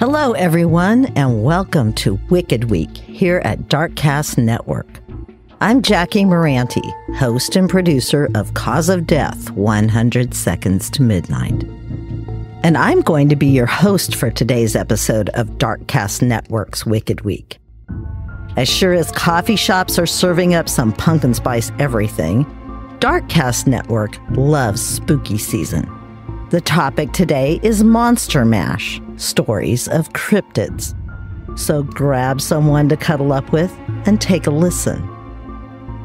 Hello, everyone, and welcome to Wicked Week here at Darkcast Network. I'm Jackie Moranti, host and producer of Cause of Death, 100 Seconds to Midnight. And I'm going to be your host for today's episode of Darkcast Network's Wicked Week. As sure as coffee shops are serving up some pumpkin spice everything, Darkcast Network loves spooky season. The topic today is Monster Mash, stories of cryptids. So grab someone to cuddle up with and take a listen.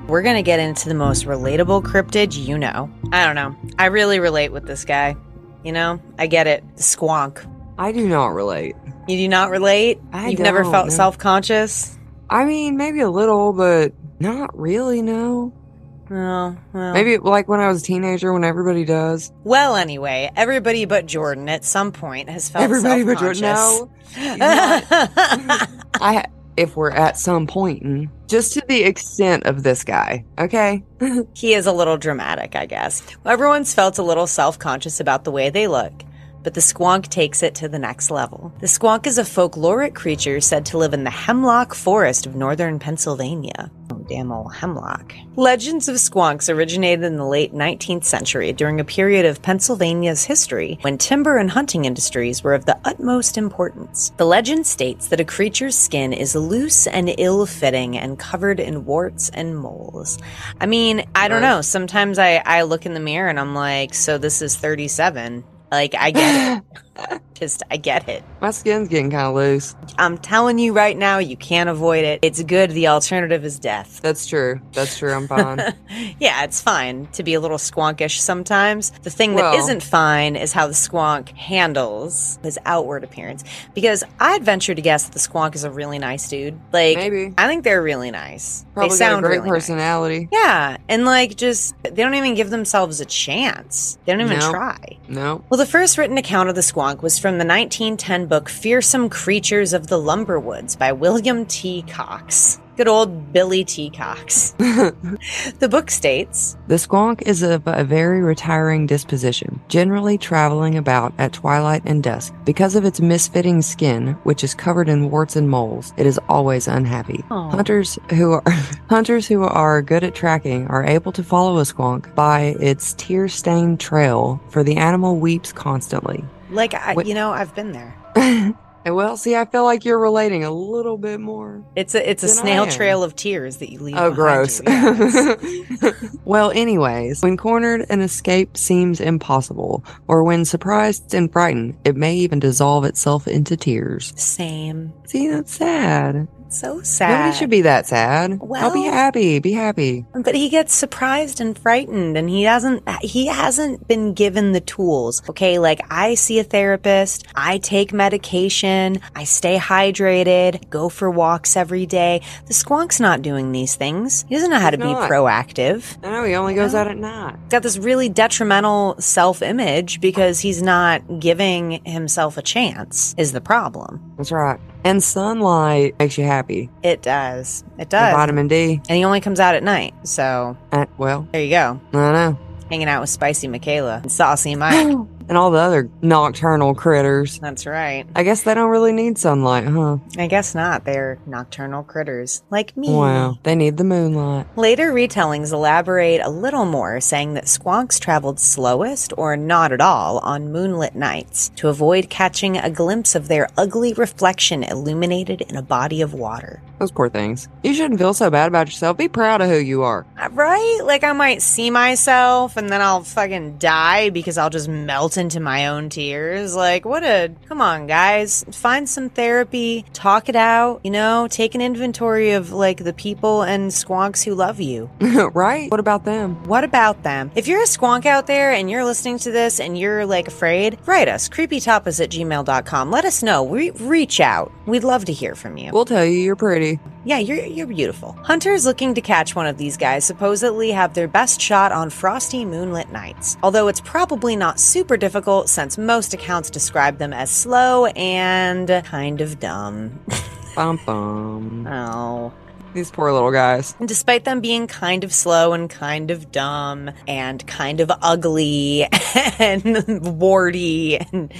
We're going to get into the most relatable cryptid you know. I don't know. I really relate with this guy. You know, I get it. The squonk. I do not relate. You do not relate? You've never felt self-conscious? I mean, maybe a little, but not really, no. Oh, well. Maybe like when I was a teenager, when everybody does. Well, anyway, everybody but Jordan at some point has felt everybody self-conscious. But Jordan, no. If we're at some point, just to the extent of this guy, okay? He is a little dramatic, I guess. Everyone's felt a little self-conscious about the way they look, but the squonk takes it to the next level. The squonk is a folkloric creature said to live in the hemlock forest of northern Pennsylvania. Oh, damn old hemlock. Legends of squonks originated in the late 19th century during a period of Pennsylvania's history when timber and hunting industries were of the utmost importance. The legend states that a creature's skin is loose and ill-fitting and covered in warts and moles. I mean, I don't know. Sometimes I look in the mirror and I'm like, so this is 37. Like, I get it. I get it. My skin's getting kind of loose. I'm telling you right now, you can't avoid it. It's good. The alternative is death. That's true. I'm fine. Yeah, it's fine to be a little squonkish sometimes. The thing that isn't fine is how the squonk handles his outward appearance. Because I'd venture to guess that the squonk is a really nice dude. Like, maybe. I think they're really nice. Probably they sound got a great really personality. Nice. Yeah, and like just, they don't even give themselves a chance. They don't even try. No. Well, the first written account of the squonk was from the 1910 book Fearsome Creatures of the Lumberwoods by William T. Cox. Good old Billy T. Cox. The book states, the squonk is of a very retiring disposition, generally traveling about at twilight and dusk. Because of its misfitting skin, which is covered in warts and moles, it is always unhappy. Aww. Hunters who are good at tracking are able to follow a squonk by its tear-stained trail, for the animal weeps constantly. Like, I've been there. Well, see, I feel like you're relating a little bit more. It's a snail trail of tears that you leave behind. Gross. You. Yeah, well, anyways, when cornered, an escape seems impossible, or when surprised and frightened, it may even dissolve itself into tears. Same. See, that's sad. So sad. Nobody should be that sad. Well, I'll be happy. Be happy. But he gets surprised and frightened, and he hasn't been given the tools. Okay, like I see a therapist, I take medication, I stay hydrated, go for walks every day. The squonk's not doing these things. He doesn't know how to be proactive. I know, he only goes out at night. He's got this really detrimental self-image because he's not giving himself a chance, is the problem. That's right. And sunlight makes you happy. It does. It does. And vitamin D. And he only comes out at night, so... well... there you go. I know. Hanging out with Spicy Michaela and Saucy Mike. And all the other nocturnal critters. That's right. I guess they don't really need sunlight, huh? I guess not. They're nocturnal critters. Like me. Wow. They need the moonlight. Later retellings elaborate a little more, saying that squonks traveled slowest or not at all on moonlit nights to avoid catching a glimpse of their ugly reflection illuminated in a body of water. Those poor things. You shouldn't feel so bad about yourself. Be proud of who you are. Right? Like I might see myself and then I'll fucking die because I'll just melt into my own tears. Like, come on, guys. Find some therapy. Talk it out. Take an inventory of, like, the people and squonks who love you. Right? What about them? What about them? If you're a squonk out there and you're listening to this and you're, like, afraid, write us. creepytapas@gmail.com. Let us know. Reach out. We'd love to hear from you. We'll tell you you're pretty. Yeah, you're beautiful. Hunters looking to catch one of these guys supposedly have their best shot on frosty moonlit nights, although it's probably not super difficult since most accounts describe them as slow and kind of dumb. Bum bum. Oh. These poor little guys. And despite them being kind of slow and kind of dumb and kind of ugly and warty and,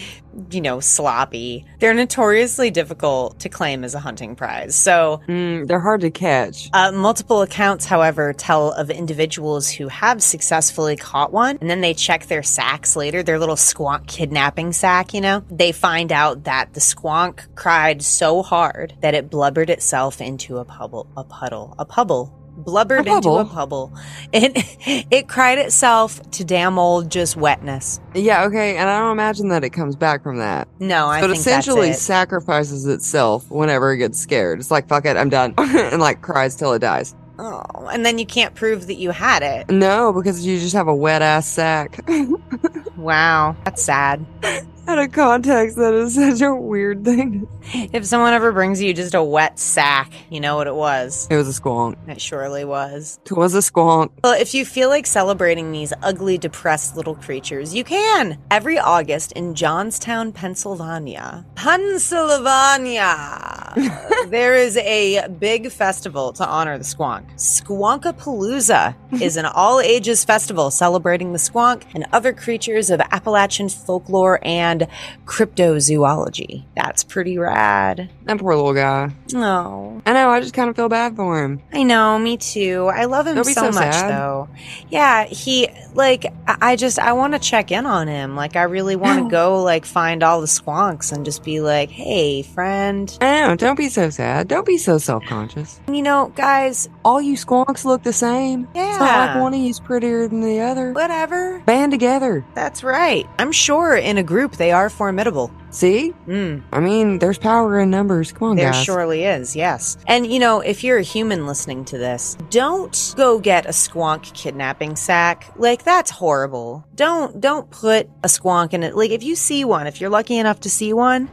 sloppy, they're notoriously difficult to claim as a hunting prize. So they're hard to catch. Multiple accounts, however, tell of individuals who have successfully caught one, and then they check their sacks later, their little squonk kidnapping sack, They find out that the squonk cried so hard that it blubbered itself into a puddle. It cried itself to damn old just wetness. Yeah, okay, and I don't imagine that it comes back from that. No, I think that's it. But essentially sacrifices itself whenever it gets scared. It's like, fuck it, I'm done. And cries till it dies. Oh, and then you can't prove that you had it. No, because you just have a wet-ass sack. Wow, that's sad. Out of context, that is such a weird thing. If someone ever brings you just a wet sack, you know what it was. It was a squonk. It surely was. It was a squonk. Well, if you feel like celebrating these ugly, depressed little creatures, you can. Every August in Johnstown, Pennsylvania, there is a big festival to honor the squonk. Squonkapalooza is an all-ages festival celebrating the squonk and other creatures of Appalachian folklore and cryptozoology. That's pretty rad. That poor little guy. Oh. I know, I just kind of feel bad for him. I know, me too. I love him so much, though. Yeah, I want to check in on him. I really want to go, find all the squonks and just be like, hey, friend. I know, don't be so sad. Don't be so self-conscious. Guys. All you squonks look the same. Yeah. It's not like one of you's prettier than the other. Whatever. Band together. That's right. I'm sure in a group they are formidable. See? I mean, there's power in numbers. Come on, guys. There surely is, yes. And, if you're a human listening to this, don't go get a squonk kidnapping sack. That's horrible. Don't put a squonk in it. If you see one, if you're lucky enough to see one,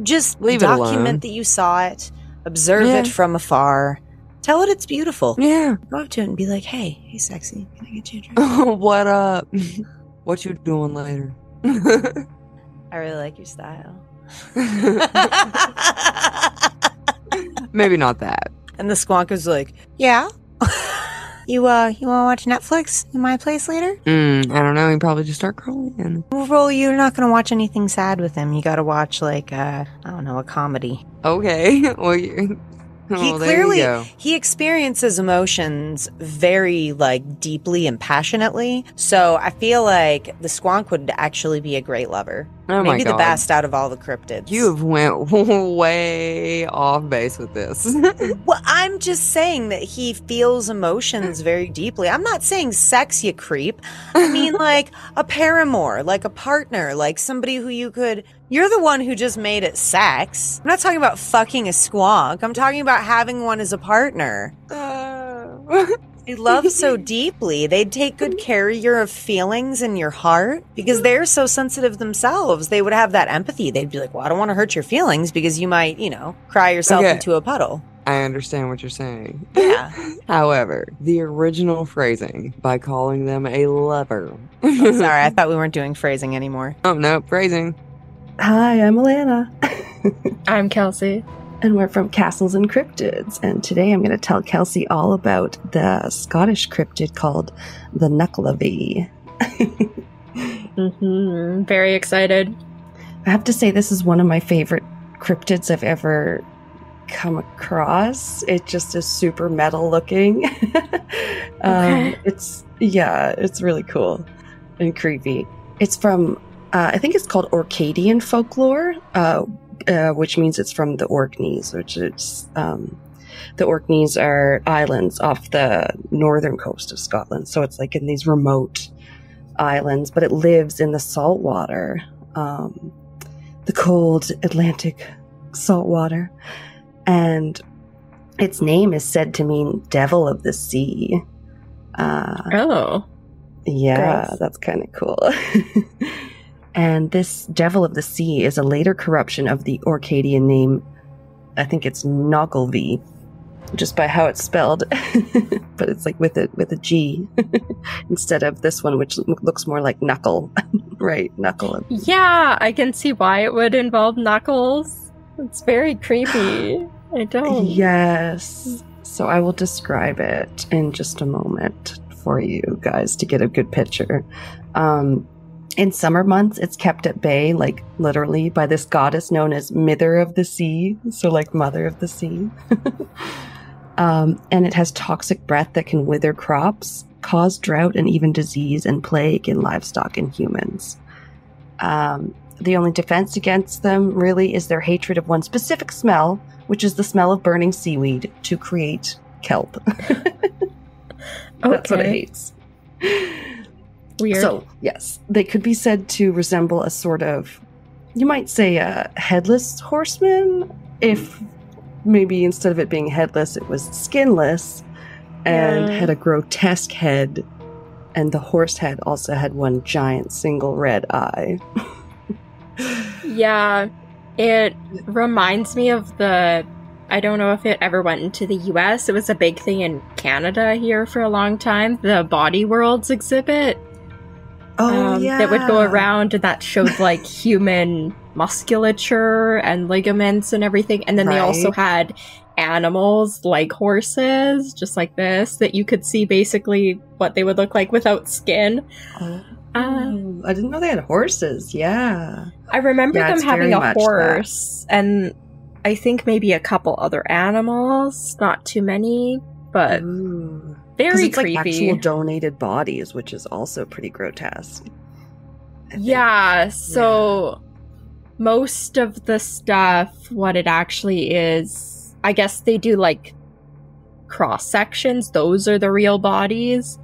just document that you saw it, observe it from afar, tell it it's beautiful. Yeah. Go up to it and be like, hey, sexy, can I get you a drink? What up? What you doing later? I really like your style. Maybe not that. And the squonk is like, yeah. You want to watch Netflix in my place later? I don't know. He'd probably just start crying. Well, you're not going to watch anything sad with him. You got to watch, a comedy. Okay. Well, he experiences emotions very deeply and passionately. So I feel like the squonk would actually be a great lover. Oh Maybe my God. The best out of all the cryptids. You have went way off base with this. Well, I'm just saying that he feels emotions very deeply. I'm not saying sex, you creep. I mean a paramour, a partner, somebody who you could... You're the one who just made it sex. I'm not talking about fucking a squonk. I'm talking about having one as a partner. They love so deeply. They'd take good care of your feelings and your heart because they're so sensitive themselves. They would have that empathy. They'd be like, well, I don't want to hurt your feelings because you might, cry yourself into a puddle. I understand what you're saying. Yeah. However, the original phrasing, by calling them a lover. Oh, sorry, I thought we weren't doing phrasing anymore. Oh, no, phrasing. Hi, I'm Alana. I'm Kelsey. And we're from Castles and Cryptids. And today I'm going to tell Kelsey all about the Scottish cryptid called the Knucklavee. Very excited. I have to say this is one of my favorite cryptids I've ever come across. It just is super metal looking. It's really cool and creepy. It's from I think it's called Orcadian folklore, which means it's from the Orkneys, which is the Orkneys are islands off the northern coast of Scotland. So it's in these remote islands, but it lives in the salt water, the cold Atlantic salt water. And its name is said to mean devil of the sea. Yeah, gross. That's kind of cool. And this devil of the sea is a later corruption of the Orcadian name. I think it's Knucklavee, just by how it's spelled. But it's with a G instead of this one, which looks more like knuckle. Right, knuckle. Yeah, I can see why it would involve knuckles. It's very creepy. I don't. Yes. So I will describe it in just a moment for you guys to get a good picture. In summer months, it's kept at bay, like literally, by this goddess known as Mither of the Sea. So like Mother of the Sea. And it has toxic breath that can wither crops, cause drought and even disease and plague in livestock and humans. The only defense against them really is their hatred of one specific smell, which is the smell of burning seaweed to create kelp. That's what it hates. Weird. So, yes, they could be said to resemble a sort of, you might say, a headless horseman, if maybe instead of it being headless, it was skinless and had a grotesque head, and the horse head also had one giant single red eye. Yeah, it reminds me of I don't know if it ever went into the US. It was a big thing in Canada here for a long time. The Body Worlds exhibit. That would go around, and that showed like human musculature and ligaments and everything. And then they also had animals like horses, just like this, that you could see basically what they would look like without skin. I didn't know they had horses. Yeah. I remember them having a horse, and I think maybe a couple other animals. Not too many, but very it's creepy. Like actual donated bodies, which is also pretty grotesque. Yeah, so most of the stuff, what it actually is, I guess they do like cross sections. Those are the real bodies.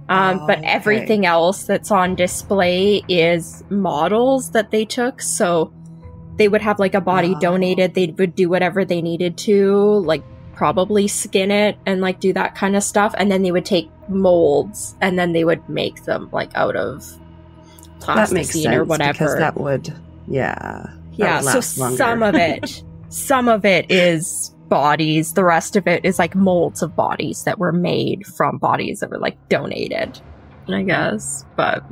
But everything else that's on display is models that they took. So they would have like a body donated. They would do whatever they needed to, like probably skin it and like do that kind of stuff. And then they would take molds and then they would make them like out of plasticine or whatever. Because that would, so some of it is bodies. The rest of it is like molds of bodies that were made from bodies that were like donated, I guess. But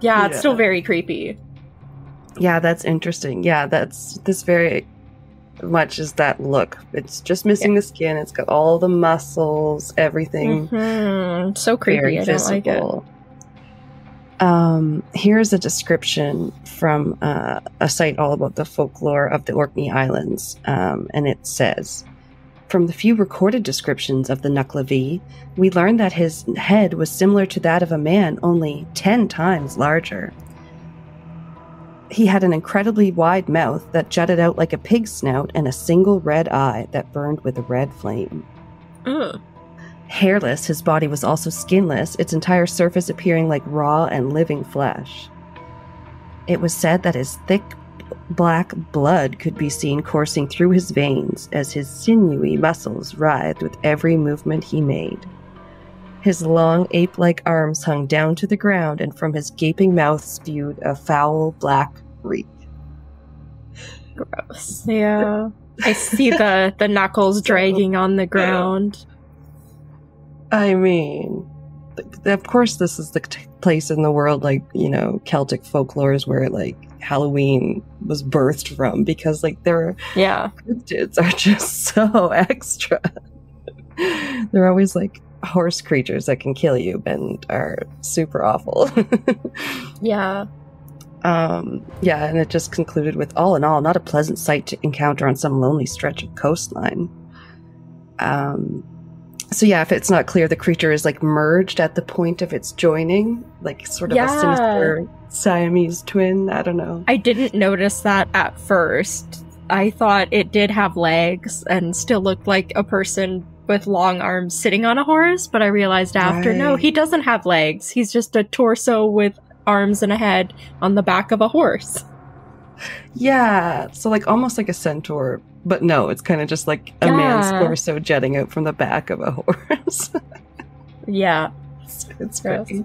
it's still very creepy. Yeah, that's interesting. Yeah, that's this very much is that look. It's just missing the skin. It's got all the muscles, everything. So creepy. I don't like it. Here's a description from a site all about the folklore of the Orkney Islands, and it says, from the few recorded descriptions of the Nucklavi, we learned that his head was similar to that of a man, only 10 times larger. He had an incredibly wide mouth that jutted out like a pig's snout and a single red eye that burned with a red flame. Hairless, his body was also skinless, its entire surface appearing like raw and living flesh. It was said that his thick black blood could be seen coursing through his veins as his sinewy muscles writhed with every movement he made. His long, ape-like arms hung down to the ground, and from his gaping mouth spewed a foul black reek. Gross. Yeah. I see the knuckles dragging on the ground. I mean, of course this is the place in the world, like, you know, Celtic folklore is where, like, Halloween was birthed from, because, like, their cryptids are just so extra. They're always, like, horse creatures that can kill you and are super awful. And it just concluded with, all in all, not a pleasant sight to encounter on some lonely stretch of coastline. So yeah, if it's not clear, the creature is like merged at the point of its joining, like sort of a sinister Siamese twin. I don't know. I didn't notice that at first. I thought it did have legs and still looked like a person with long arms sitting on a horse, but I realized after, no, he doesn't have legs. He's just a torso with arms and a head on the back of a horse. Yeah, so like almost like a centaur, but no, it's kind of just like a man's torso jetting out from the back of a horse. It's funny.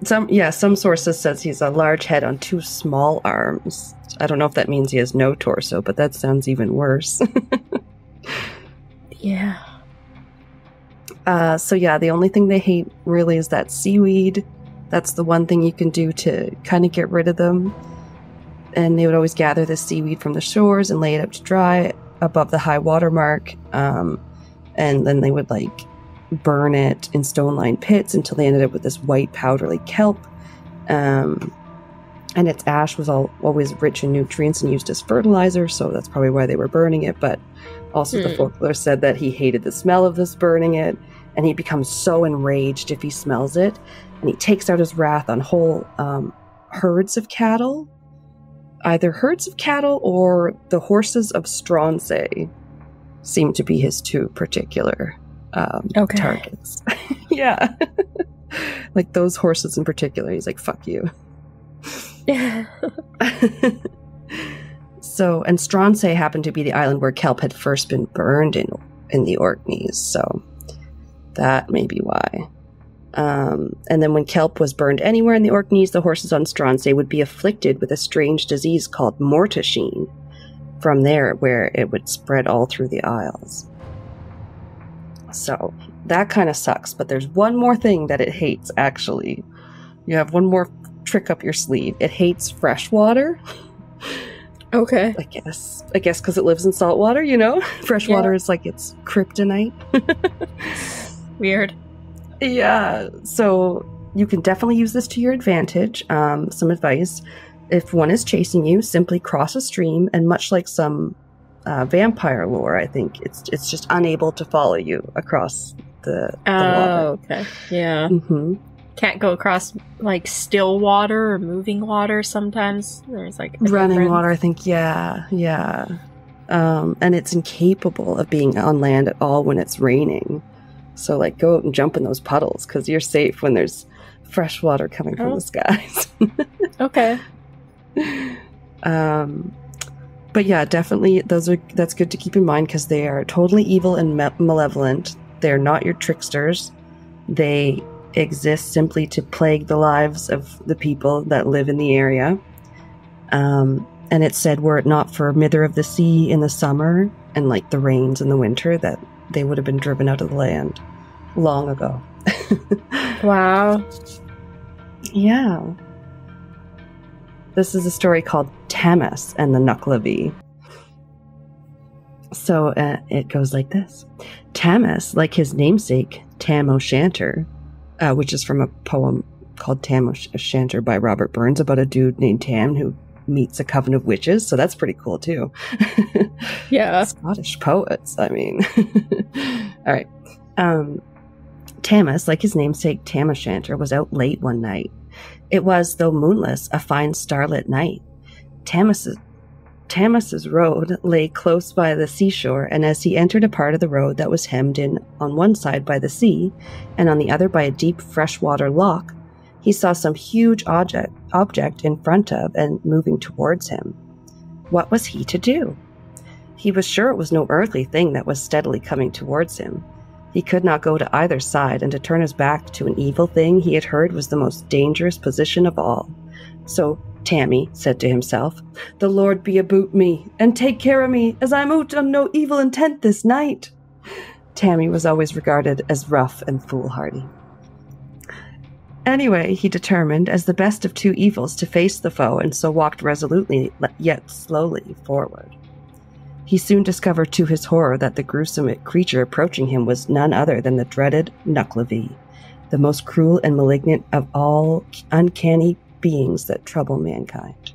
Some sources says he's a large head on 2 small arms. I don't know if that means he has no torso, but that sounds even worse. The only thing they hate really is that seaweed. That's the one thing you can do to kind of get rid of them. And they would always gather the seaweed from the shores and lay it out to dry above the high water mark. and then they would like burn it in stone-lined pits until they ended up with this white powdery kelp. And its ash was always rich in nutrients and used as fertilizer, so that's probably why they were burning it. But also the folklore said that he hated the smell of this burning it, and he becomes so enraged if he smells it, and he takes out his wrath on whole herds of cattle, either herds of cattle or the horses of Stronsay seem to be his two particular targets. Yeah. Like those horses in particular, he's like, fuck you. So, and Stronsay happened to be the island where kelp had first been burned in the Orkneys, so that may be why. And then when kelp was burned anywhere in the Orkneys, the horses on Stronsay would be afflicted with a strange disease called mortashine. From there, where it would spread all through the Isles. So that kind of sucks, but there's one more thing that it hates, actually. You have one more trick up your sleeve. It hates fresh water. Okay. I guess because it lives in salt water, you know? Fresh water is like its kryptonite. Weird. Yeah, so you can definitely use this to your advantage. Some advice. If one is chasing you, simply cross a stream, and much like some vampire lore, I think it's just unable to follow you across the water. Okay. Yeah. Mm-hmm. Can't go across like still water or moving water sometimes. There's like running water, I think, yeah. And it's incapable of being on land at all when it's raining. So like go out and jump in those puddles because you're safe when there's fresh water coming from the skies. Okay. But yeah, definitely that's good to keep in mind because they are totally evil and malevolent. They're not your tricksters. They exist simply to plague the lives of the people that live in the area. And it said, were it not for Mither of the Sea in the summer and like the rains in the winter, that they would have been driven out of the land long ago. Wow. Yeah. This is a story called Tamas and the Nucklavi. So it goes like this. Tamas, like his namesake, Tam O'Shanter, which is from a poem called Tam O'Shanter by Robert Burns about a dude named Tam who meets a coven of witches. So that's pretty cool, too. Yeah. Scottish poets, I mean. All right. Tamas, like his namesake, Tam O'Shanter, was out late one night. It was, though moonless, a fine starlit night. Tamas's road lay close by the seashore, and as he entered a part of the road that was hemmed in on one side by the sea, and on the other by a deep freshwater loch, he saw some huge object in front of and moving towards him. What was he to do? He was sure it was no earthly thing that was steadily coming towards him. He could not go to either side, and to turn his back to an evil thing he had heard was the most dangerous position of all. So Tammy said to himself, "The Lord be aboot me, and take care of me, as I'm out on no evil intent this night." Tammy was always regarded as rough and foolhardy. Anyway, he determined, as the best of two evils, to face the foe, and so walked resolutely, yet slowly, forward. He soon discovered to his horror that the gruesome creature approaching him was none other than the dreaded Nucklavi, the most cruel and malignant of all uncanny beings that trouble mankind.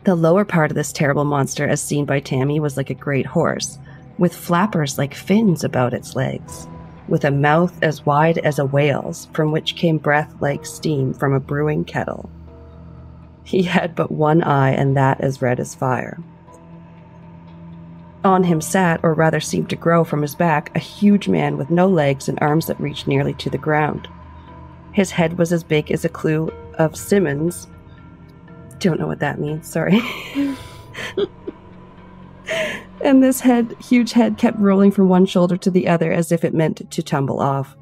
The lower part of this terrible monster, as seen by Tammy, was like a great horse, with flappers like fins about its legs, with a mouth as wide as a whale's, from which came breath like steam from a brewing kettle. He had but one eye, and that as red as fire. On him sat, or rather seemed to grow from his back, a huge man with no legs and arms that reached nearly to the ground. His head was as big as a clue of Simmons. Don't know what that means, sorry. And this huge head kept rolling from one shoulder to the other as if it meant to tumble off.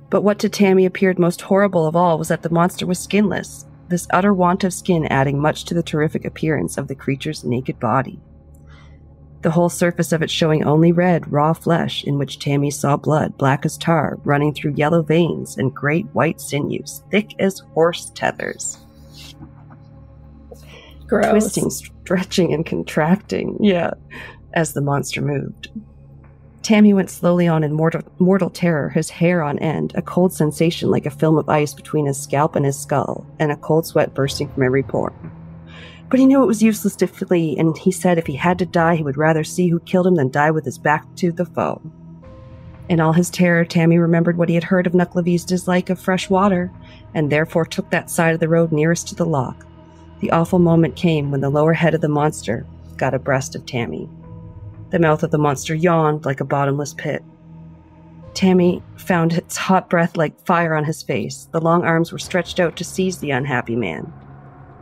But what to Tammy appeared most horrible of all was that the monster was skinless, this utter want of skin adding much to the terrific appearance of the creature's naked body. The whole surface of it showing only red, raw flesh, in which Tammy saw blood, black as tar, running through yellow veins, and great white sinews, thick as horse tethers. Gross. Twisting, stretching, and contracting, as the monster moved. Tammy went slowly on in mortal terror, his hair on end, a cold sensation like a film of ice between his scalp and his skull, and a cold sweat bursting from every pore. But he knew it was useless to flee, and he said if he had to die, he would rather see who killed him than die with his back to the foe. In all his terror, Tammy remembered what he had heard of Nuclevy's dislike of fresh water, and therefore took that side of the road nearest to the lock. The awful moment came when the lower head of the monster got abreast of Tammy. The mouth of the monster yawned like a bottomless pit. Tammy found its hot breath like fire on his face. The long arms were stretched out to seize the unhappy man.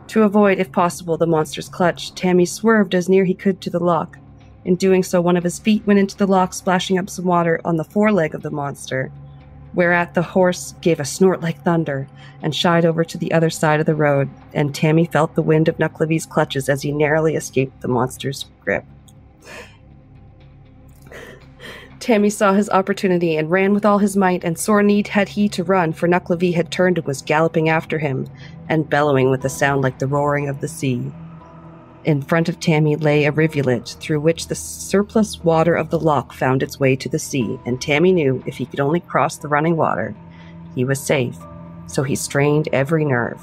To avoid, if possible, the monster's clutch, Tammy swerved as near he could to the lock. In doing so, one of his feet went into the lock, splashing up some water on the foreleg of the monster, whereat the horse gave a snort like thunder and shied over to the other side of the road, and Tammy felt the wind of Nuclevy's clutches as he narrowly escaped the monster's grip. Tammy saw his opportunity and ran with all his might, and sore need had he to run, for Nuclevy had turned and was galloping after him, and bellowing with a sound like the roaring of the sea. In front of Tammy lay a rivulet, through which the surplus water of the loch found its way to the sea, and Tammy knew if he could only cross the running water, he was safe, so he strained every nerve.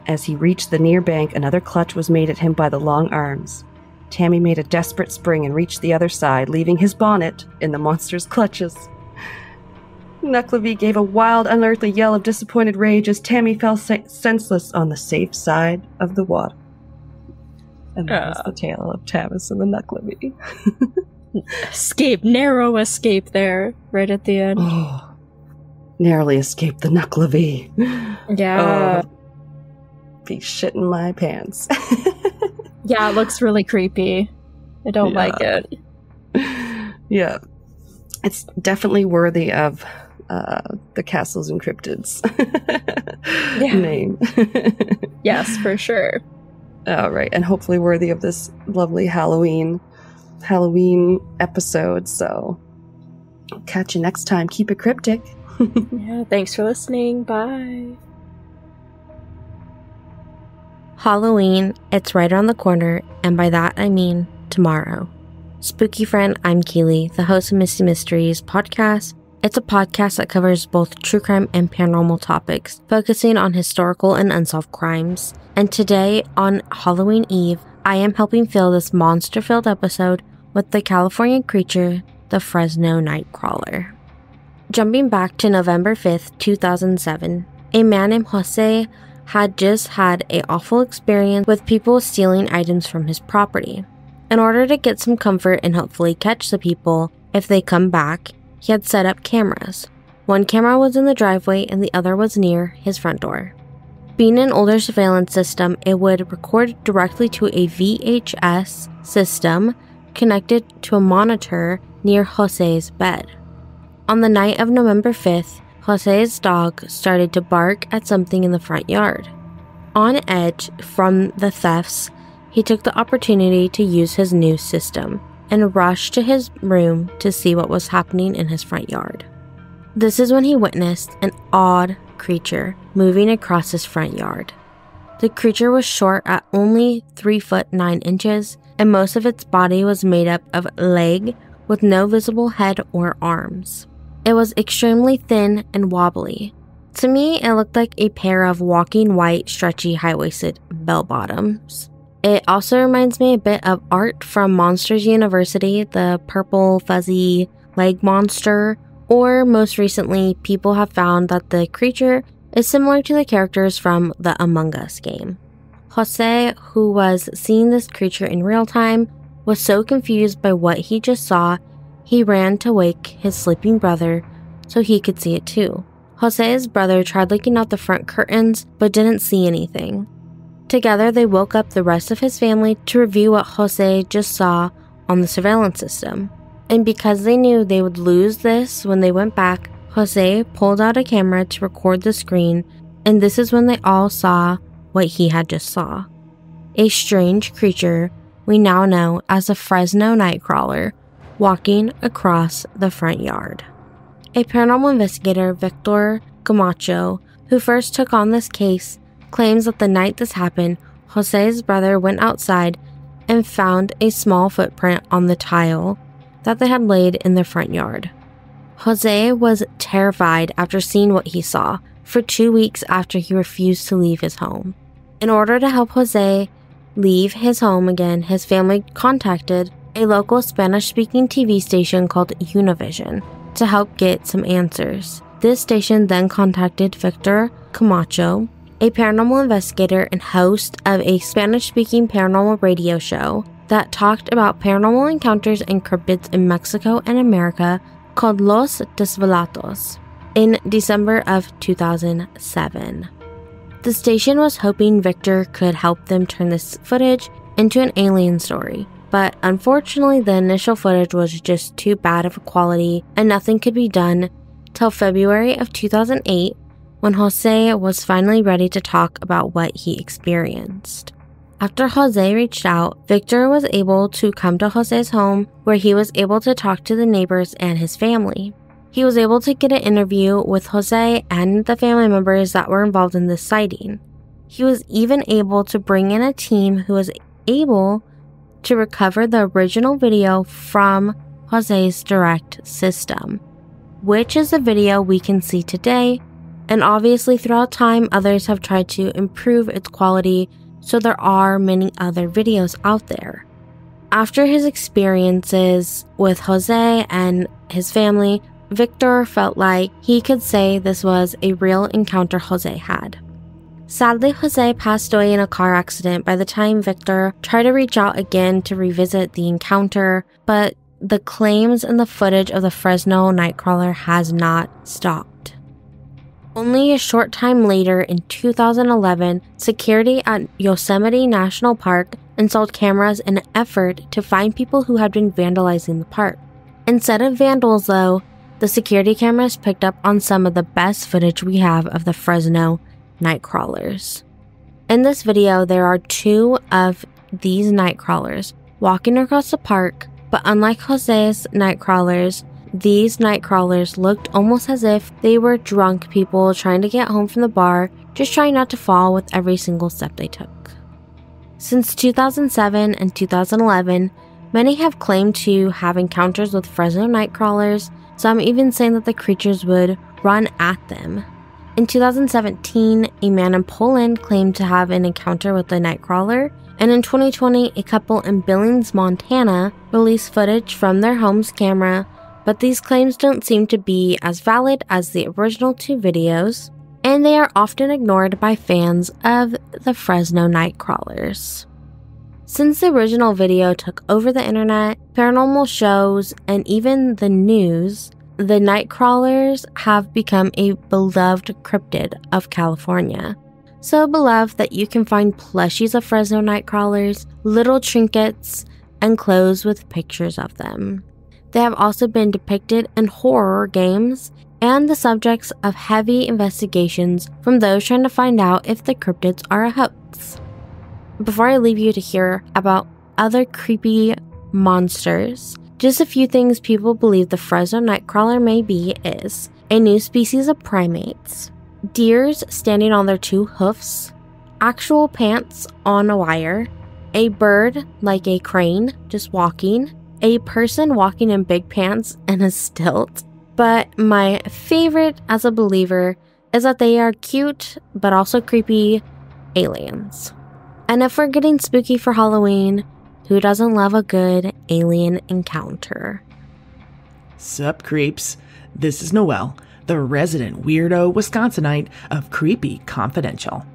As he reached the near bank, another clutch was made at him by the long arms. Tammy made a desperate spring and reached the other side, leaving his bonnet in the monster's clutches. Nuclevy gave a wild, unearthly yell of disappointed rage as Tammy fell senseless on the safe side of the water. And that was the tale of Tavis and the Nuclevy. Narrow escape there, right at the end. Oh, narrowly escaped the Nuclevy. Yeah. Be shitting my pants. Yeah, it looks really creepy. I don't like it. Yeah. It's definitely worthy of the Castles and Cryptids name. Yes, for sure. All right, and hopefully worthy of this lovely Halloween episode. So, I'll catch you next time. Keep it cryptic. Yeah, thanks for listening. Bye. Halloween, it's right around the corner, and by that I mean tomorrow. Spooky friend, I'm Keely, the host of Misty Mysteries podcast. It's a podcast that covers both true crime and paranormal topics, focusing on historical and unsolved crimes. And today, on Halloween Eve, I am helping fill this monster-filled episode with the California creature, the Fresno Nightcrawler. Jumping back to November 5th, 2007, a man named Jose had just had an awful experience with people stealing items from his property. In order to get some comfort and hopefully catch the people if they come back, he had set up cameras. One camera was in the driveway and the other was near his front door. Being an older surveillance system, it would record directly to a VHS system connected to a monitor near Jose's bed. On the night of November 5th, Jose's dog started to bark at something in the front yard. On edge from the thefts, he took the opportunity to use his new system and rushed to his room to see what was happening in his front yard. This is when he witnessed an odd creature moving across his front yard. The creature was short at only 3 foot 9 inches, and most of its body was made up of leg with no visible head or arms. It was extremely thin and wobbly. To me, it looked like a pair of walking white, stretchy, high-waisted bell-bottoms. It also reminds me a bit of art from Monsters University, the purple fuzzy leg monster, or most recently, people have found that the creature is similar to the characters from the Among Us game. Jose, who was seeing this creature in real time, was so confused by what he just saw, he ran to wake his sleeping brother so he could see it too. Jose's brother tried looking out the front curtains but didn't see anything. Together, they woke up the rest of his family to review what Jose just saw on the surveillance system. And because they knew they would lose this when they went back, Jose pulled out a camera to record the screen, and this is when they all saw what he had just saw. A strange creature we now know as the Fresno Nightcrawler walking across the front yard. A paranormal investigator, Victor Camacho, who first took on this case, claims that the night this happened, Jose's brother went outside and found a small footprint on the tile that they had laid in their front yard. Jose was terrified after seeing what he saw for 2 weeks after he refused to leave his home. In order to help Jose leave his home again, his family contacted a local Spanish-speaking TV station called Univision to help get some answers. This station then contacted Victor Camacho, a paranormal investigator and host of a Spanish-speaking paranormal radio show that talked about paranormal encounters and cryptids in Mexico and America called Los Desvelados in December of 2007. The station was hoping Victor could help them turn this footage into an alien story, but unfortunately the initial footage was just too bad of a quality and nothing could be done till February of 2008 when Jose was finally ready to talk about what he experienced. After Jose reached out, Victor was able to come to Jose's home where he was able to talk to the neighbors and his family. He was able to get an interview with Jose and the family members that were involved in this sighting. He was even able to bring in a team who was able to recover the original video from Jose's direct system, which is the video we can see today, and obviously throughout time others have tried to improve its quality, so there are many other videos out there. After his experiences with Jose and his family, Victor felt like he could say this was a real encounter Jose had. Sadly, Jose passed away in a car accident by the time Victor tried to reach out again to revisit the encounter, but the claims and the footage of the Fresno Nightcrawler has not stopped. Only a short time later, in 2011, security at Yosemite National Park installed cameras in an effort to find people who had been vandalizing the park. Instead of vandals, though, the security cameras picked up on some of the best footage we have of the Fresno Nightcrawlers. In this video, there are 2 of these Nightcrawlers walking across the park, but unlike Jose's Nightcrawlers, these Nightcrawlers looked almost as if they were drunk people trying to get home from the bar, just trying not to fall with every single step they took. Since 2007 and 2011, many have claimed to have encounters with Fresno Nightcrawlers, some even saying that the creatures would run at them. In 2017, a man in Poland claimed to have an encounter with the Nightcrawler, and in 2020, a couple in Billings, Montana released footage from their home's camera, but these claims don't seem to be as valid as the original 2 videos, and they are often ignored by fans of the Fresno Nightcrawlers. Since the original video took over the internet, paranormal shows, and even the news, the Nightcrawlers have become a beloved cryptid of California. So beloved that you can find plushies of Fresno Nightcrawlers, little trinkets, and clothes with pictures of them. They have also been depicted in horror games and the subjects of heavy investigations from those trying to find out if the cryptids are a hoax. Before I leave you to hear about other creepy monsters, just a few things people believe the Fresno Nightcrawler may be is a new species of primates, deers standing on their 2 hoofs, actual pants on a wire, a bird like a crane just walking, a person walking in big pants and a stilt. But my favorite as a believer is that they are cute but also creepy aliens. And if we're getting spooky for Halloween, who doesn't love a good alien encounter? Sup, creeps. This is Noelle, the resident weirdo Wisconsinite of Creepy Confidential.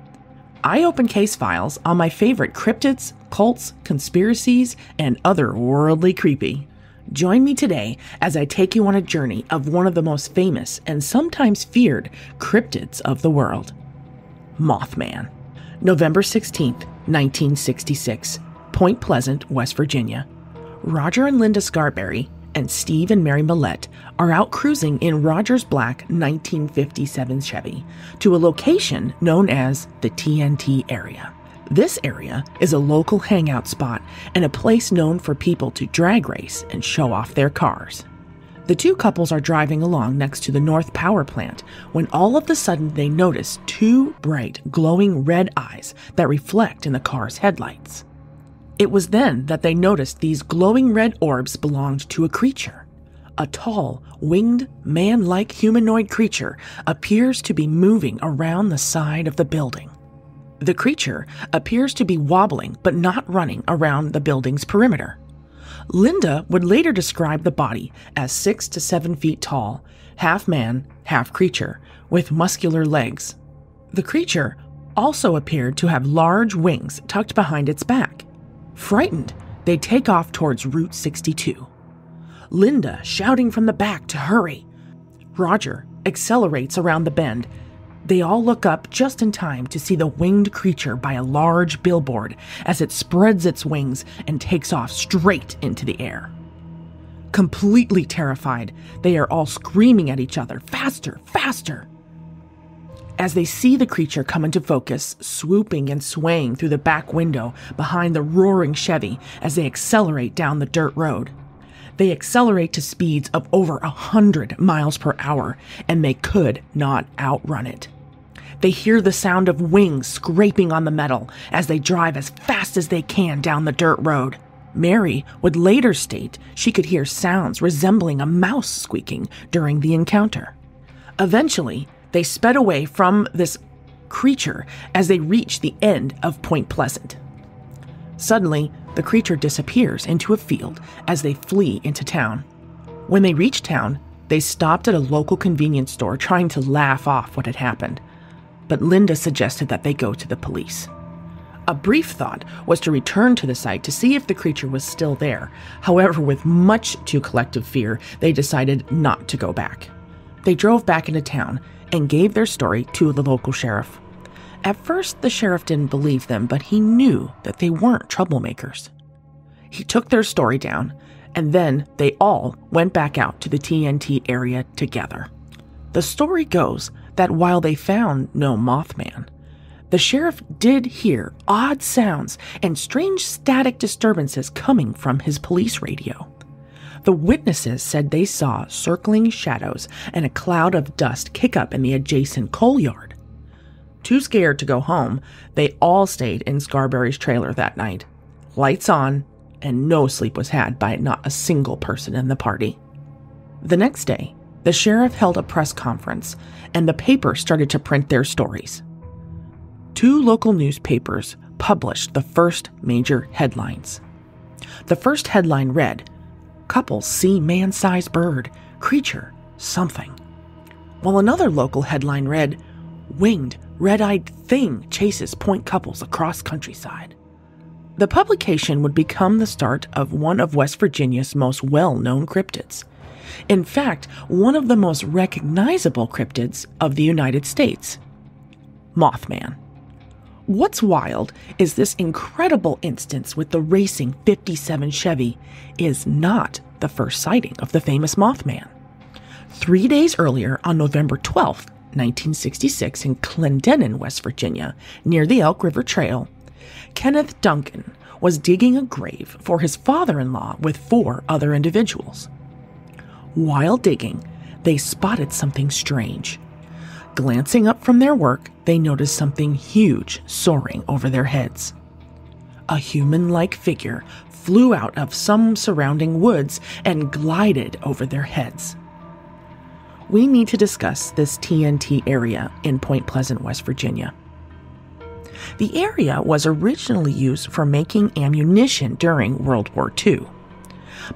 I open case files on my favorite cryptids, cults, conspiracies, and other worldly creepy. Join me today as I take you on a journey of one of the most famous and sometimes feared cryptids of the world. Mothman. November 16th, 1966, Point Pleasant, West Virginia. Roger and Linda Scarberry and Steve and Mary Millette are out cruising in Roger's black 1957 Chevy to a location known as the TNT area. This area is a local hangout spot and a place known for people to drag race and show off their cars. The 2 couples are driving along next to the North Power Plant when all of a sudden they notice 2 bright, glowing red eyes that reflect in the car's headlights. It was then that they noticed these glowing red orbs belonged to a creature. A tall, winged, man-like humanoid creature appears to be moving around the side of the building. The creature appears to be wobbling but not running around the building's perimeter. Linda would later describe the body as 6 to 7 feet tall, half man, half creature, with muscular legs. The creature also appeared to have large wings tucked behind its back. Frightened, they take off towards Route 62. Linda shouting from the back to hurry. Roger accelerates around the bend. They all look up just in time to see the winged creature by a large billboard as it spreads its wings and takes off straight into the air. Completely terrified, they are all screaming at each other, "Faster, faster!" As they see the creature come into focus, swooping and swaying through the back window behind the roaring Chevy as they accelerate down the dirt road. They accelerate to speeds of over 100 miles per hour, and they could not outrun it. They hear the sound of wings scraping on the metal as they drive as fast as they can down the dirt road. Mary would later state she could hear sounds resembling a mouse squeaking during the encounter. Eventually, they sped away from this creature as they reached the end of Point Pleasant. Suddenly, the creature disappears into a field as they flee into town. When they reach town, they stopped at a local convenience store trying to laugh off what had happened. But Linda suggested that they go to the police. A brief thought was to return to the site to see if the creature was still there. However, with much to collective fear, they decided not to go back. They drove back into town and gave their story to the local sheriff. At first, the sheriff didn't believe them, but he knew that they weren't troublemakers. He took their story down, and then they all went back out to the TNT area together. The story goes that while they found no Mothman, the sheriff did hear odd sounds and strange static disturbances coming from his police radio. The witnesses said they saw circling shadows and a cloud of dust kick up in the adjacent coal yard. Too scared to go home, they all stayed in Scarberry's trailer that night. Lights on, and no sleep was had by not a single person in the party. The next day, the sheriff held a press conference, and the paper started to print their stories. 2 local newspapers published the first major headlines. The first headline read, "Couple see man-sized bird, creature, something." While another local headline read, "Winged, red-eyed thing chases point couples across countryside." The publication would become the start of one of West Virginia's most well-known cryptids. In fact, one of the most recognizable cryptids of the United States, Mothman. What's wild is this incredible instance with the racing 57 Chevy is not the first sighting of the famous Mothman. 3 days earlier, on November 12th, 1966, in Clendenin, West Virginia, near the Elk River Trail, Kenneth Duncan was digging a grave for his father-in-law with 4 other individuals. While digging, they spotted something strange. Glancing up from their work, they noticed something huge soaring over their heads. A human-like figure flew out of some surrounding woods and glided over their heads. We need to discuss this TNT area in Point Pleasant, West Virginia. The area was originally used for making ammunition during World War II.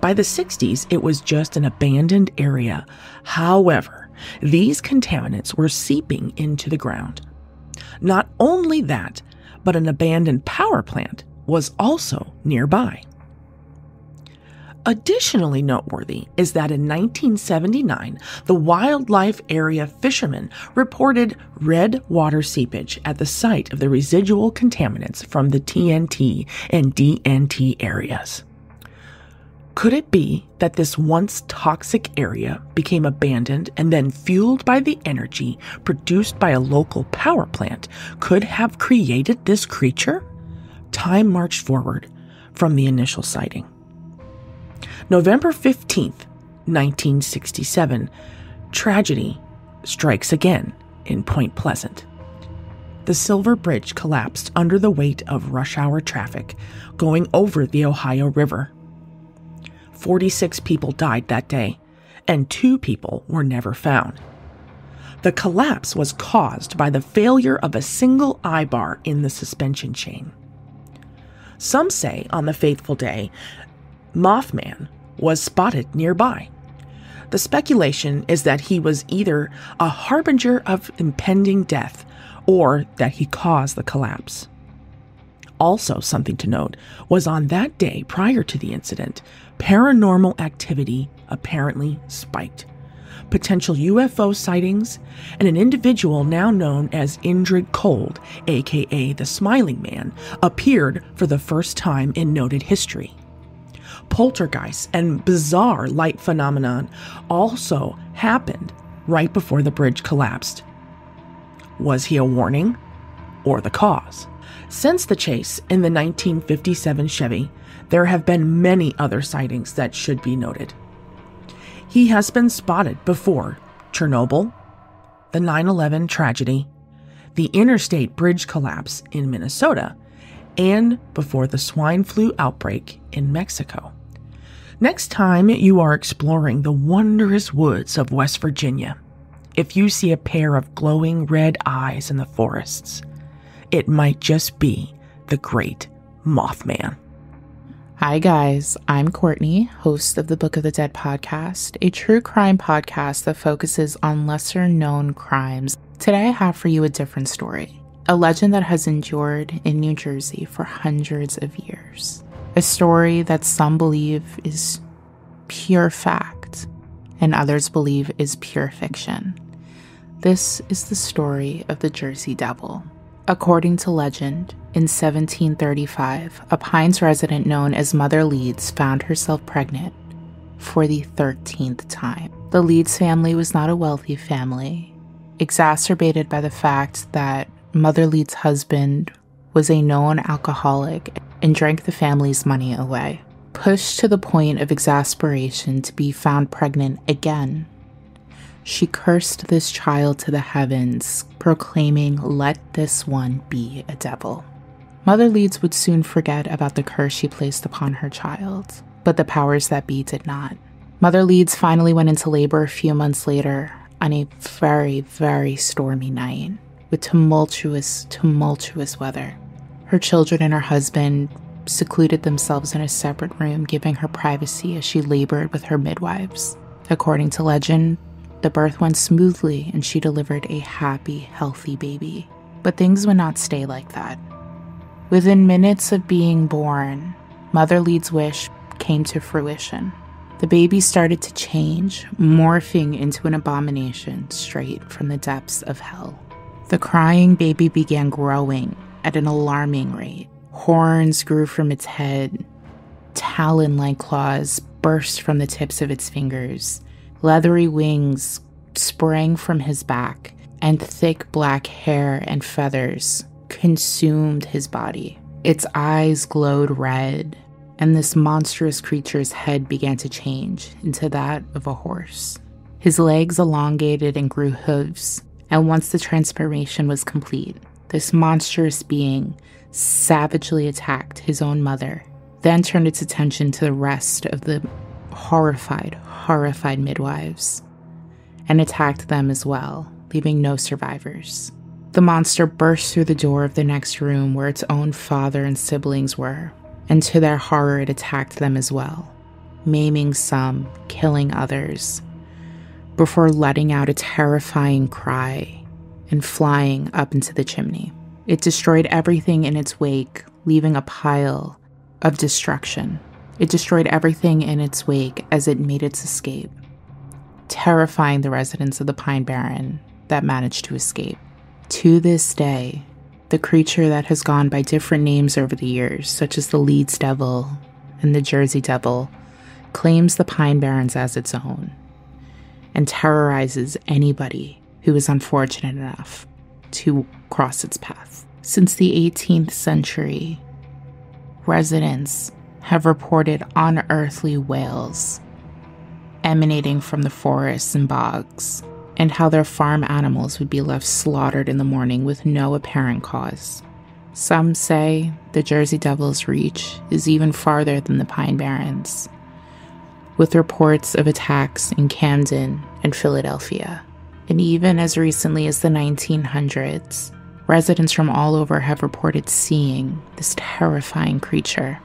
By the 60s, it was just an abandoned area. However, these contaminants were seeping into the ground. Not only that, but an abandoned power plant was also nearby. Additionally noteworthy is that in 1979, the wildlife area fishermen reported red water seepage at the site of the residual contaminants from the TNT and DNT areas. Could it be that this once toxic area became abandoned and then fueled by the energy produced by a local power plant could have created this creature? Time marched forward from the initial sighting. November 15th, 1967, tragedy strikes again in Point Pleasant. the Silver Bridge collapsed under the weight of rush hour traffic going over the Ohio River. 46 people died that day, and 2 people were never found. The collapse was caused by the failure of a single eye-bar in the suspension chain. Some say on the fateful day, Mothman was spotted nearby. The speculation is that he was either a harbinger of impending death or that he caused the collapse. Also, something to note was on that day prior to the incident, paranormal activity apparently spiked. Potential UFO sightings and an individual now known as Indrid Cold, aka the Smiling Man, appeared for the first time in noted history. Poltergeists and bizarre light phenomenon also happened right before the bridge collapsed. Was he a warning or the cause? Since the chase in the 1957 Chevy, there have been many other sightings that should be noted. He has been spotted before Chernobyl, the 9/11 tragedy, the interstate bridge collapse in Minnesota, and before the swine flu outbreak in Mexico. Next time you are exploring the wondrous woods of West Virginia, if you see a pair of glowing red eyes in the forests, it might just be the great Mothman. Hi guys, I'm Courtney, host of the Book of the Dead podcast, a true crime podcast that focuses on lesser known crimes. Today I have for you a different story, a legend that has endured in New Jersey for hundreds of years. A story that some believe is pure fact and others believe is pure fiction. This is the story of the Jersey Devil. According to legend, in 1735, a Pines resident known as Mother Leeds found herself pregnant for the 13th time. The Leeds family was not a wealthy family, exacerbated by the fact that Mother Leeds' husband was a known alcoholic and drank the family's money away. Pushed to the point of exasperation to be found pregnant again, she cursed this child to the heavens, proclaiming, "Let this one be a devil." Mother Leeds would soon forget about the curse she placed upon her child, but the powers that be did not. Mother Leeds finally went into labor a few months later on a very, very stormy night with tumultuous weather. Her children and her husband secluded themselves in a separate room, giving her privacy as she labored with her midwives. According to legend, the birth went smoothly and she delivered a happy, healthy baby. But things would not stay like that. Within minutes of being born, Mother Leeds' wish came to fruition. The baby started to change, morphing into an abomination straight from the depths of hell. The crying baby began growing at an alarming rate. Horns grew from its head, talon-like claws burst from the tips of its fingers, leathery wings sprang from his back, and thick black hair and feathers consumed his body. Its eyes glowed red, and this monstrous creature's head began to change into that of a horse. His legs elongated and grew hooves, and once the transformation was complete, this monstrous being savagely attacked his own mother, then turned its attention to the rest of the horrified midwives, and attacked them as well, leaving no survivors. The monster burst through the door of the next room where its own father and siblings were, and to their horror it attacked them as well, maiming some, killing others, before letting out a terrifying cry and flying up into the chimney. It destroyed everything in its wake, leaving a pile of destruction. It destroyed everything in its wake as it made its escape, terrifying the residents of the Pine Barren that managed to escape. To this day, the creature that has gone by different names over the years, such as the Leeds Devil and the Jersey Devil, claims the Pine Barrens as its own and terrorizes anybody who is unfortunate enough to cross its path. Since the 18th century, residents have reported unearthly wails emanating from the forests and bogs, and how their farm animals would be left slaughtered in the morning with no apparent cause. Some say the Jersey Devil's reach is even farther than the Pine Barrens, with reports of attacks in Camden and Philadelphia. And even as recently as the 1900s, residents from all over have reported seeing this terrifying creature,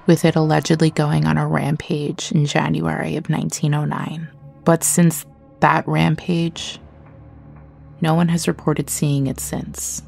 with it allegedly going on a rampage in January of 1909. But since that rampage, no one has reported seeing it since,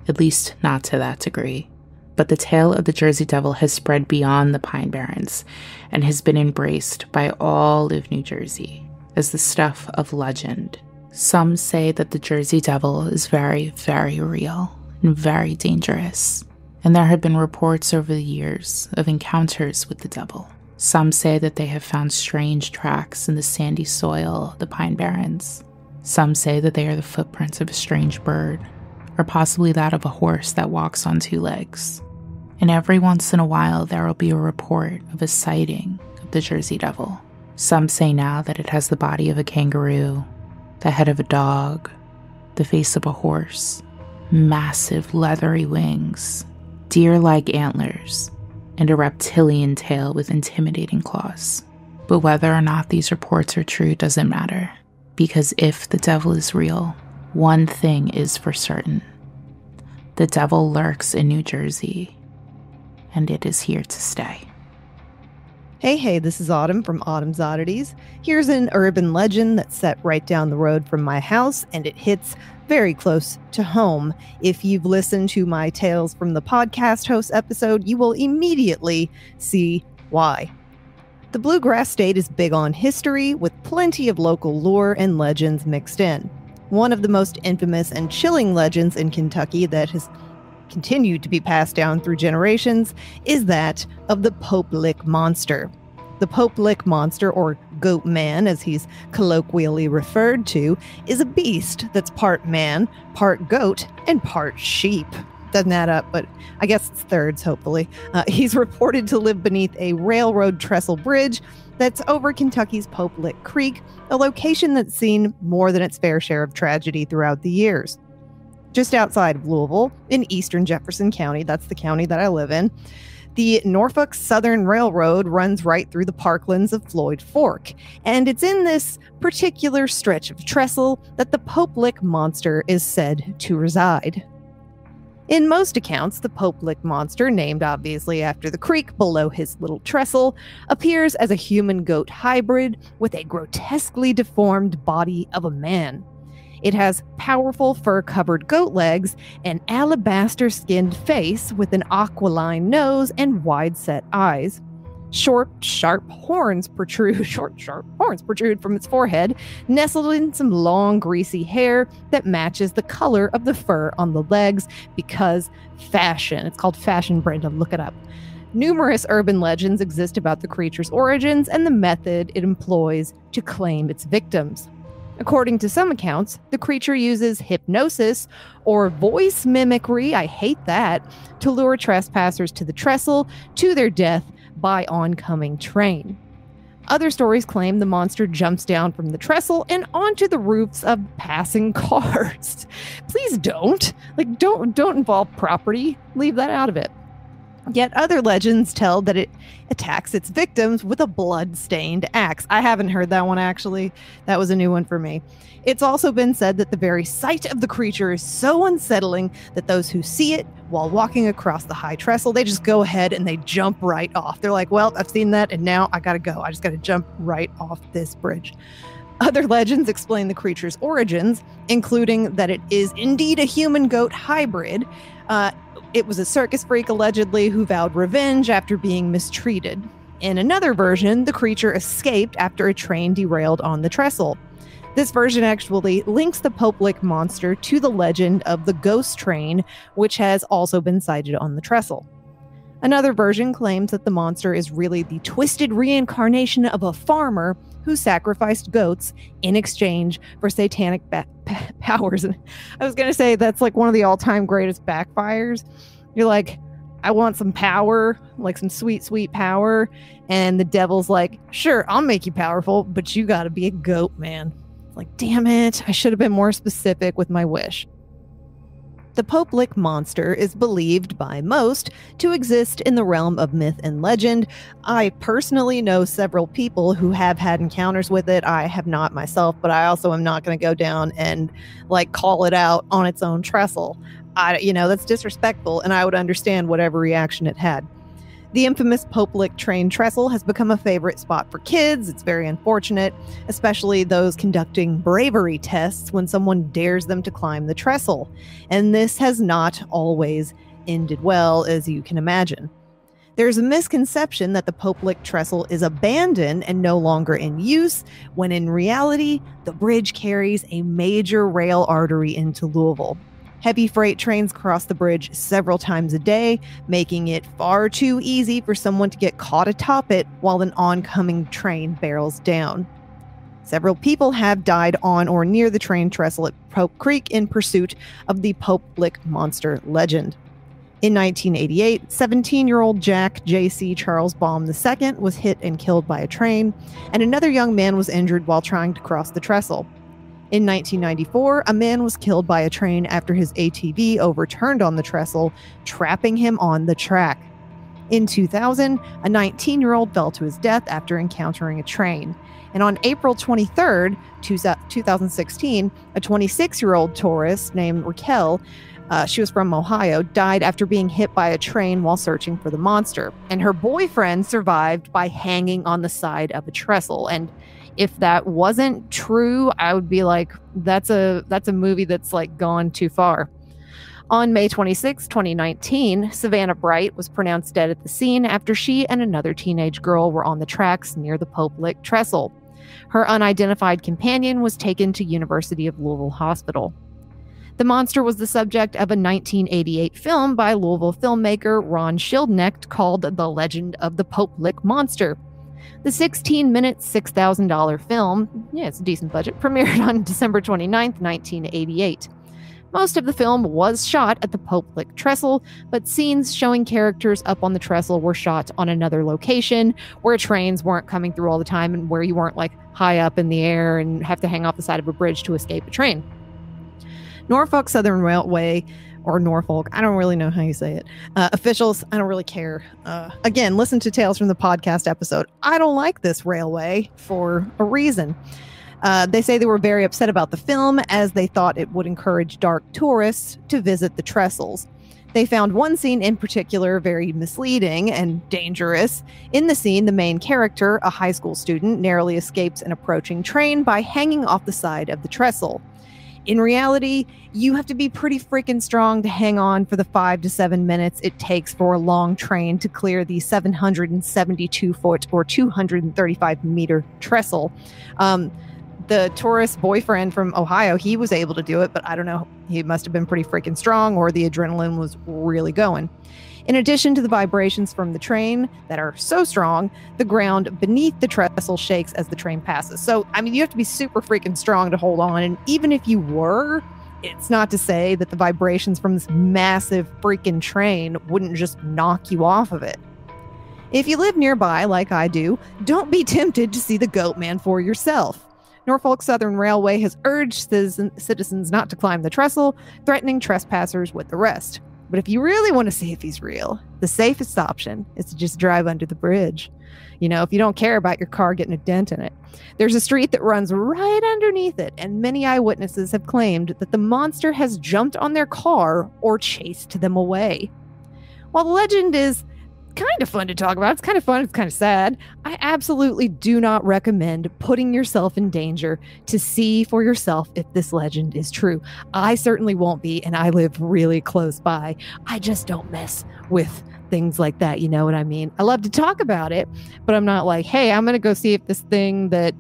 at least not to that degree. But the tale of the Jersey Devil has spread beyond the Pine Barrens and has been embraced by all of New Jersey as the stuff of legend. Some say that the Jersey Devil is very, very real and very dangerous, and there have been reports over the years of encounters with the devil. Some say that they have found strange tracks in the sandy soil of the Pine Barrens. Some say that they are the footprints of a strange bird, or possibly that of a horse that walks on two legs. And every once in a while there will be a report of a sighting of the Jersey Devil. Some say now that it has the body of a kangaroo, the head of a dog, the face of a horse, massive leathery wings, deer-like antlers, and a reptilian tail with intimidating claws. But whether or not these reports are true doesn't matter, because if the devil is real, one thing is for certain. The devil lurks in New Jersey, and it is here to stay. Hey, this is Autumn from Autumn's Oddities. Here's an urban legend that's set right down the road from my house, and it hits very close to home. If you've listened to my Tales from the Podcast Host episode, you will immediately see why. The Bluegrass State is big on history, with plenty of local lore and legends mixed in. One of the most infamous and chilling legends in Kentucky that has continued to be passed down through generations is that of the Pope Lick Monster. The Pope Lick Monster, or Goat Man as he's colloquially referred to, is a beast that's part man, part goat, and part sheep. Doesn't add up, but I guess it's thirds, hopefully. He's reported to live beneath a railroad trestle bridge that's over Kentucky's Pope Lick Creek, a location that's seen more than its fair share of tragedy throughout the years. Just outside of Louisville, in eastern Jefferson County, that's the county that I live in, the Norfolk Southern Railroad runs right through the parklands of Floyd Fork, and it's in this particular stretch of trestle that the Pope Lick Monster is said to reside. In most accounts, the Pope Lick Monster, named obviously after the creek below his little trestle, appears as a human-goat hybrid with a grotesquely deformed body of a man. It has powerful fur-covered goat legs, an alabaster-skinned face with an aquiline nose and wide-set eyes. Short, sharp horns protrude from its forehead, nestled in some long, greasy hair that matches the color of the fur on the legs because fashion. It's called fashion, Brandon. Look it up. Numerous urban legends exist about the creature's origins and the method it employs to claim its victims. According to some accounts, the creature uses hypnosis or voice mimicry, I hate that, to lure trespassers to the trestle to their death by oncoming train. Other stories claim the monster jumps down from the trestle and onto the roofs of passing cars. Please don't. Don't involve property. Leave that out of it. Yet other legends tell that it attacks its victims with a blood-stained axe. I haven't heard that one, actually. That was a new one for me. It's also been said that the very sight of the creature is so unsettling that those who see it while walking across the high trestle, they just go ahead and they jump right off. They're like, well, I've seen that, and now I gotta go. I just gotta jump right off this bridge. Other legends explain the creature's origins, including that it is indeed a human-goat hybrid. It was a circus freak, allegedly, who vowed revenge after being mistreated. In another version, the creature escaped after a train derailed on the trestle. This version actually links the Pope Lick Monster to the legend of the ghost train, which has also been sighted on the trestle. Another version claims that the monster is really the twisted reincarnation of a farmer who sacrificed goats in exchange for satanic powers. And I was going to say that's like one of the all-time greatest backfires. You're like, I want some power, like some sweet, sweet power. And the devil's like, sure, I'll make you powerful, but you got to be a goat, man. Like, damn it, I should have been more specific with my wish. The Pope Lick monster is believed by most to exist in the realm of myth and legend. I personally know several people who have had encounters with it. I have not myself, but I also am not going to go down and like call it out on its own trestle. That's disrespectful, and I would understand whatever reaction it had. The infamous Pope Lick train trestle has become a favorite spot for kids. It's very unfortunate, especially those conducting bravery tests when someone dares them to climb the trestle. And this has not always ended well, as you can imagine. There's a misconception that the Pope Lick trestle is abandoned and no longer in use, when in reality, the bridge carries a major rail artery into Louisville. Heavy freight trains cross the bridge several times a day, making it far too easy for someone to get caught atop it while an oncoming train barrels down. Several people have died on or near the train trestle at Pope Creek in pursuit of the Pope Lick monster legend. In 1988, 17-year-old Jack J.C. Charles Baum II was hit and killed by a train, and another young man was injured while trying to cross the trestle. In 1994, a man was killed by a train after his ATV overturned on the trestle, trapping him on the track. In 2000, a 19-year-old fell to his death after encountering a train. And on April 23rd, 2016, a 26-year-old tourist named Raquel, she was from Ohio, died after being hit by a train while searching for the monster. And her boyfriend survived by hanging on the side of a trestle. And if that wasn't true, I would be like, that's a movie that's like gone too far. On May 26, 2019, Savannah Bright was pronounced dead at the scene after she and another teenage girl were on the tracks near the Pope Lick trestle. Her unidentified companion was taken to University of Louisville Hospital. The monster was the subject of a 1988 film by Louisville filmmaker Ron Schildknecht called The Legend of the Pope Lick Monster. The 16-minute, $6,000 film, it's a decent budget, premiered on December 29, 1988. Most of the film was shot at the Pope Lick trestle, but scenes showing characters up on the trestle were shot on another location where trains weren't coming through all the time and where you weren't like high up in the air and have to hang off the side of a bridge to escape a train. Norfolk Southern Railway, or Norfolk, I don't really know how you say it. Officials, I don't really care. Again, listen to Tales from the Podcast episode. I don't like this railway for a reason. They say they were very upset about the film as they thought it would encourage dark tourists to visit the trestles. They found one scene in particular very misleading and dangerous. In the scene, the main character, a high school student, narrowly escapes an approaching train by hanging off the side of the trestle. In reality, you have to be pretty freaking strong to hang on for the 5 to 7 minutes it takes for a long train to clear the 772-foot or 235-meter trestle. The tourist boyfriend from Ohio, he was able to do it, but I don't know. He must have been pretty freaking strong, or the adrenaline was really going. In addition to the vibrations from the train that are so strong, the ground beneath the trestle shakes as the train passes. So, I mean, you have to be super freaking strong to hold on. And even if you were, it's not to say that the vibrations from this massive freaking train wouldn't just knock you off of it. If you live nearby, like I do, don't be tempted to see the Goat Man for yourself. Norfolk Southern Railway has urged citizens not to climb the trestle, threatening trespassers with the rest. But if you really want to see if he's real, the safest option is to just drive under the bridge. You know, if you don't care about your car getting a dent in it. There's a street that runs right underneath it, and many eyewitnesses have claimed that the monster has jumped on their car or chased them away. While the legend is kind of fun to talk about, it's kind of fun, it's kind of sad, I absolutely do not recommend putting yourself in danger to see for yourself if this legend is true. I certainly won't be, and I live really close by. I just don't mess with things like that, you know what I mean? I love to talk about it, but I'm not like, hey, I'm gonna go see if this thing that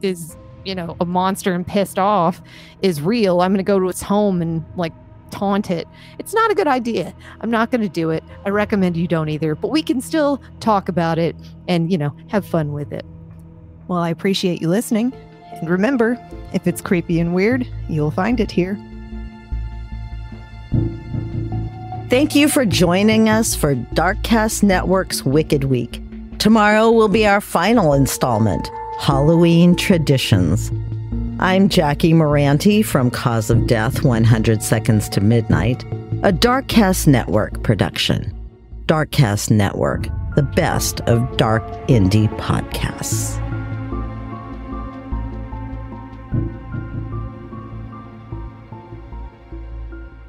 is, you know, a monster and pissed off is real. I'm gonna go to its home and like taunt it. It's not a good idea. I'm not going to do it. I recommend you don't either, but we can still talk about it and, you know, have fun with it. Well, I appreciate you listening. And remember, if it's creepy and weird, you'll find it here. Thank you for joining us for Darkcast Network's Wicked Week. Tomorrow will be our final installment, Halloween Traditions. I'm Jackie Moranti from Cause of Death 100 Seconds to Midnight, a Darkcast Network production. Darkcast Network, the best of dark indie podcasts.